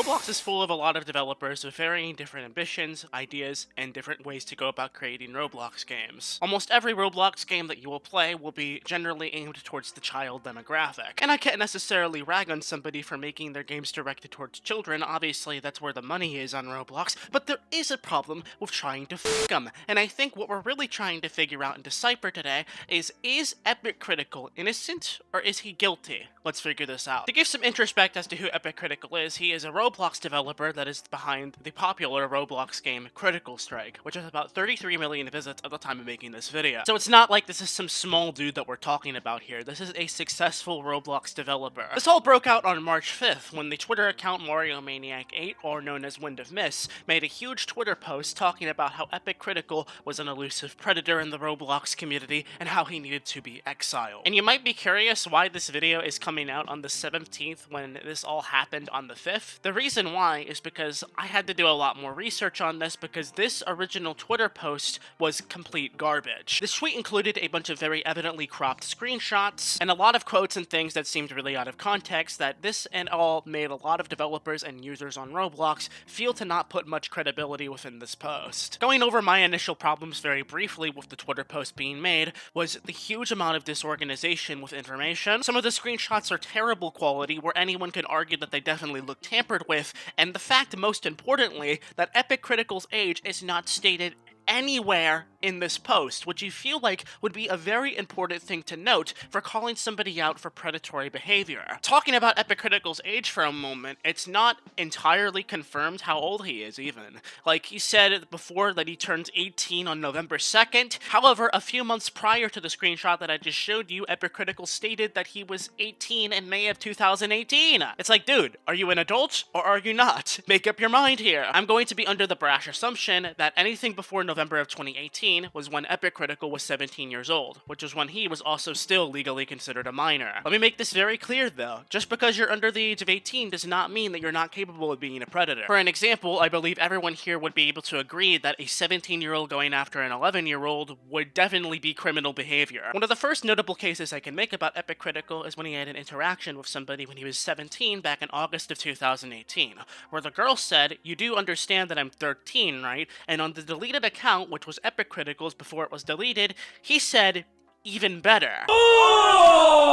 Roblox is full of a lot of developers with varying different ambitions, ideas, and different ways to go about creating Roblox games. Almost every Roblox game that you will play will be generally aimed towards the child demographic. And I can't necessarily rag on somebody for making their games directed towards children, obviously that's where the money is on Roblox, but there is a problem with trying to f*** them. And I think what we're really trying to figure out and decipher today is EpicCritical innocent or is he guilty? Let's figure this out. To give some introspect as to who EpicCritical is, he is a Roblox developer that is behind the popular Roblox game Critical Strike, which has about 33 million visits at the time of making this video. So it's not like this is some small dude that we're talking about here. This is a successful Roblox developer. This all broke out on March 5th when the Twitter account MarioManiac8, or known as Wind of Miss, made a huge Twitter post talking about how EpicCritical was an elusive predator in the Roblox community and how he needed to be exiled. And you might be curious why this video is coming out on the 17th when this all happened on the 5th. The reason why is because I had to do a lot more research on this because this original Twitter post was complete garbage. This tweet included a bunch of very evidently cropped screenshots and a lot of quotes and things that seemed really out of context that this and all made a lot of developers and users on Roblox feel to not put much credibility within this post. Going over my initial problems very briefly with the Twitter post being made was the huge amount of disorganization with information. Some of the screenshots are terrible quality where anyone can argue that they definitely look tampered with, and the fact, most importantly, that EpicCritical's age is not stated anywhere in this post, which you feel like would be a very important thing to note for calling somebody out for predatory behavior. Talking about EpicCritical's age for a moment, it's not entirely confirmed how old he is even. Like, he said before that he turns 18 on November 2nd. However, a few months prior to the screenshot that I just showed you, EpicCritical stated that he was 18 in May of 2018. It's like, dude, are you an adult or are you not? Make up your mind here. I'm going to be under the brash assumption that anything before November of 2018 was when EpicCritical was 17 years old, which is when he was also still legally considered a minor. Let me make this very clear though, just because you're under the age of 18 does not mean that you're not capable of being a predator. For an example, I believe everyone here would be able to agree that a 17-year-old going after an 11-year-old would definitely be criminal behavior. One of the first notable cases I can make about EpicCritical is when he had an interaction with somebody when he was 17 back in August of 2018, where the girl said, "You do understand that I'm 13, right?" And on the deleted account, which was EpicCritical's before it was deleted, he said, "Even better." Oh!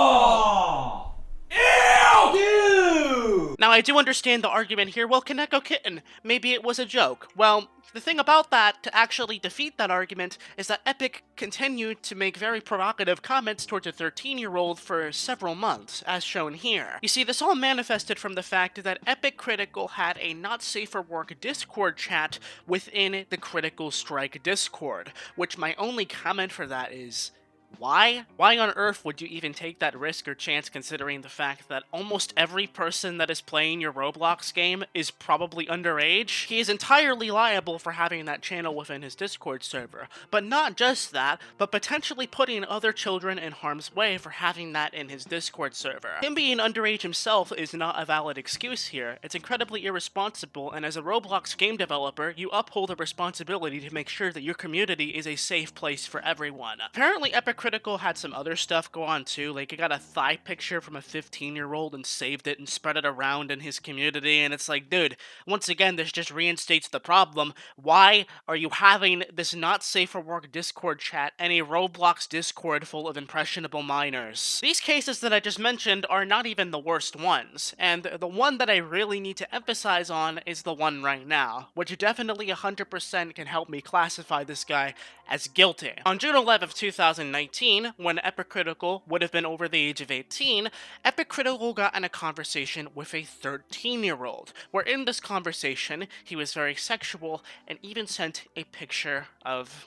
Ew! Dude! Now, I do understand the argument here, well, Kaneko Kitten, maybe it was a joke. Well, the thing about that, to actually defeat that argument, is that Epic continued to make very provocative comments towards a 13-year-old for several months, as shown here. You see, this all manifested from the fact that EpicCritical had a not safe for work Discord chat within the Critical Strike Discord, which my only comment for that is, why? Why on earth would you even take that risk or chance considering the fact that almost every person that is playing your Roblox game is probably underage? He is entirely liable for having that channel within his Discord server. But not just that, but potentially putting other children in harm's way for having that in his Discord server. Him being underage himself is not a valid excuse here. It's incredibly irresponsible, and as a Roblox game developer, you uphold a responsibility to make sure that your community is a safe place for everyone. Apparently, EpicCritical had some other stuff go on too, like he got a thigh picture from a 15-year-old and saved it and spread it around in his community, and it's like, dude, once again, this just reinstates the problem. Why are you having this not safe for work Discord chat and a Roblox Discord full of impressionable minors? These cases that I just mentioned are not even the worst ones, and the one that I really need to emphasize on is the one right now, which definitely 100% can help me classify this guy as guilty. On June 11th, 2019, when EpicCritical would have been over the age of 18, EpicCritical got in a conversation with a 13-year-old, where in this conversation, he was very sexual and even sent a picture of...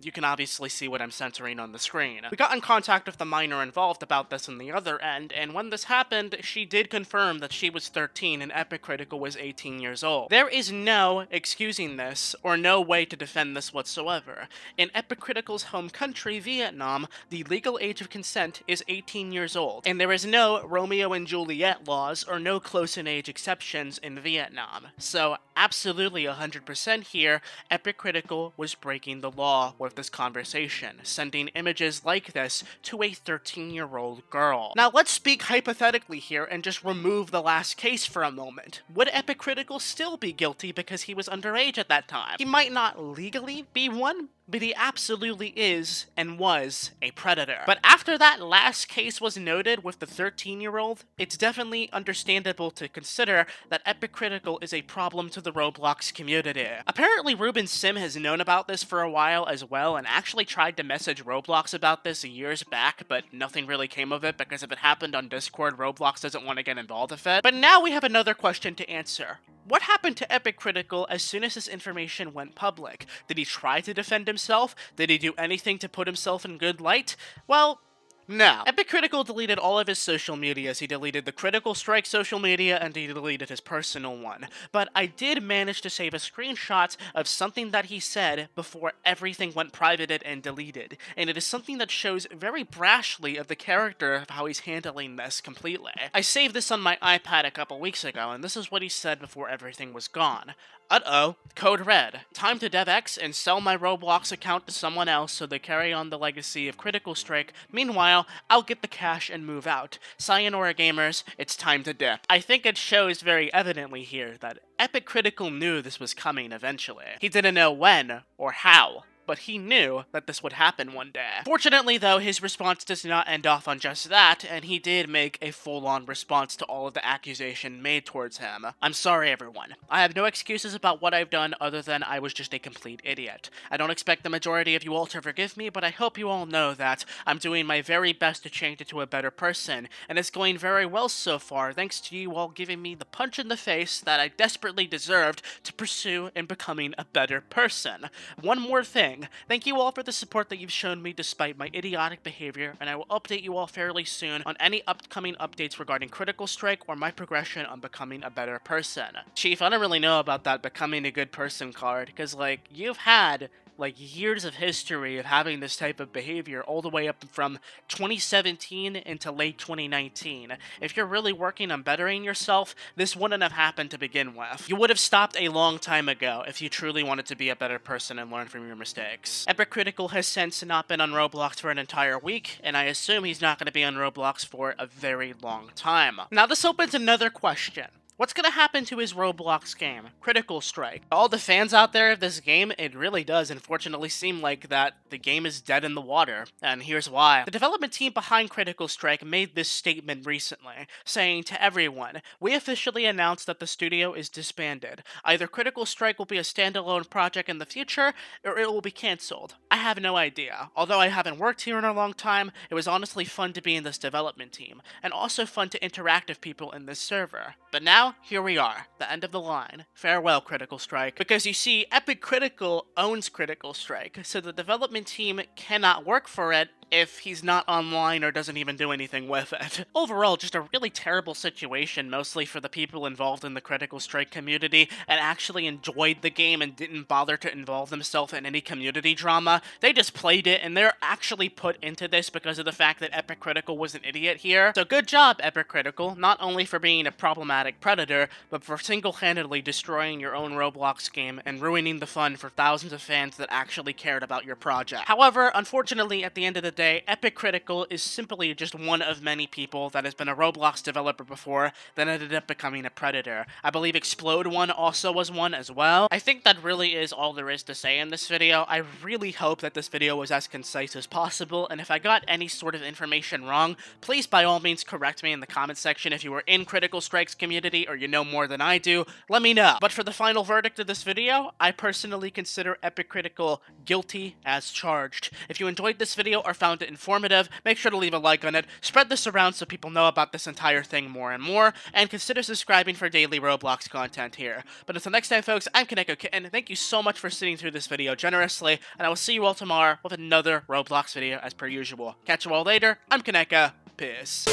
You can obviously see what I'm censoring on the screen. We got in contact with the minor involved about this on the other end, and when this happened, she did confirm that she was 13 and EpicCritical was 18 years old. There is no excusing this, or no way to defend this whatsoever. In EpicCritical's home country, Vietnam, the legal age of consent is 18 years old, and there is no Romeo and Juliet laws or no close-in-age exceptions in Vietnam. So, absolutely 100% here, EpicCritical was breaking the law. saw with this conversation, sending images like this to a 13-year-old girl. Now let's speak hypothetically here and just remove the last case for a moment. Would EpicCritical still be guilty because he was underage at that time? He might not legally be one, but he absolutely is and was a predator. But after that last case was noted with the 13-year-old, it's definitely understandable to consider that EpicCritical is a problem to the Roblox community. Apparently Ruben Sim has known about this for a while as well and actually tried to message Roblox about this years back, but nothing really came of it because if it happened on Discord, Roblox doesn't want to get involved with it. But now we have another question to answer. What happened to EpicCritical as soon as this information went public? Did he try to defend himself? Did he do anything to put himself in good light? Well, no. EpicCritical deleted all of his social medias. He deleted the Critical Strike social media and he deleted his personal one. But I did manage to save a screenshot of something that he said before everything went privated and deleted. And it is something that shows very brashly of the character of how he's handling this completely. I saved this on my iPad a couple weeks ago, and this is what he said before everything was gone. Uh-oh, code red. Time to DevX and sell my Roblox account to someone else so they carry on the legacy of Critical Strike. Meanwhile, I'll get the cash and move out. Sayonara gamers, it's time to dip. I think it shows very evidently here that EpicCritical knew this was coming eventually. He didn't know when or how, but he knew that this would happen one day. Fortunately, though, his response does not end off on just that, and he did make a full-on response to all of the accusation made towards him. I'm sorry, everyone. I have no excuses about what I've done other than I was just a complete idiot. I don't expect the majority of you all to forgive me, but I hope you all know that I'm doing my very best to change into a better person, and it's going very well so far thanks to you all giving me the punch in the face that I desperately deserved to pursue in becoming a better person. One more thing. Thank you all for the support that you've shown me despite my idiotic behavior, and I will update you all fairly soon on any upcoming updates regarding Critical Strike or my progression on becoming a better person. Chief, I don't really know about that becoming a good person card, because, you've had years of history of having this type of behavior all the way up from 2017 into late 2019. If you're really working on bettering yourself, this wouldn't have happened to begin with. You would have stopped a long time ago if you truly wanted to be a better person and learn from your mistakes. EpicCritical has since not been on Roblox for an entire week, and I assume he's not going to be on Roblox for a very long time. Now this opens another question. What's gonna happen to his Roblox game, Critical Strike? All the fans out there of this game, it really does unfortunately seem like that the game is dead in the water, and here's why. The development team behind Critical Strike made this statement recently, saying to everyone, "We officially announced that the studio is disbanded. Either Critical Strike will be a standalone project in the future, or it will be cancelled. I have no idea. Although I haven't worked here in a long time, it was honestly fun to be in this development team, and also fun to interact with people in this server. But now, here we are, the end of the line. Farewell, Critical Strike." Because you see, EpicCritical owns Critical Strike, so the development team cannot work for it if he's not online or doesn't even do anything with it. Overall, just a really terrible situation, mostly for the people involved in the Critical Strike community and actually enjoyed the game and didn't bother to involve themselves in any community drama. They just played it, and they're actually put into this because of the fact that EpicCritical was an idiot here. So good job, EpicCritical, not only for being a problematic predator, but for single-handedly destroying your own Roblox game and ruining the fun for thousands of fans that actually cared about your project. However, unfortunately, at the end of the day, EpicCritical is simply just one of many people that has been a Roblox developer before that ended up becoming a predator. I believe Explode One also was one as well. I think that really is all there is to say in this video. I really hope that this video was as concise as possible, and if I got any sort of information wrong, please by all means correct me in the comment section. If you were in Critical Strike's community or you know more than I do, let me know. But for the final verdict of this video, I personally consider EpicCritical guilty as charged. If you enjoyed this video or found it informative, make sure to leave a like on it, spread this around so people know about this entire thing more and more, and consider subscribing for daily Roblox content here. But until next time, folks, I'm Kaneko Kitten. Thank you so much for sitting through this video generously, and I will see you all tomorrow with another Roblox video as per usual. Catch you all later. I'm Kaneko. Peace.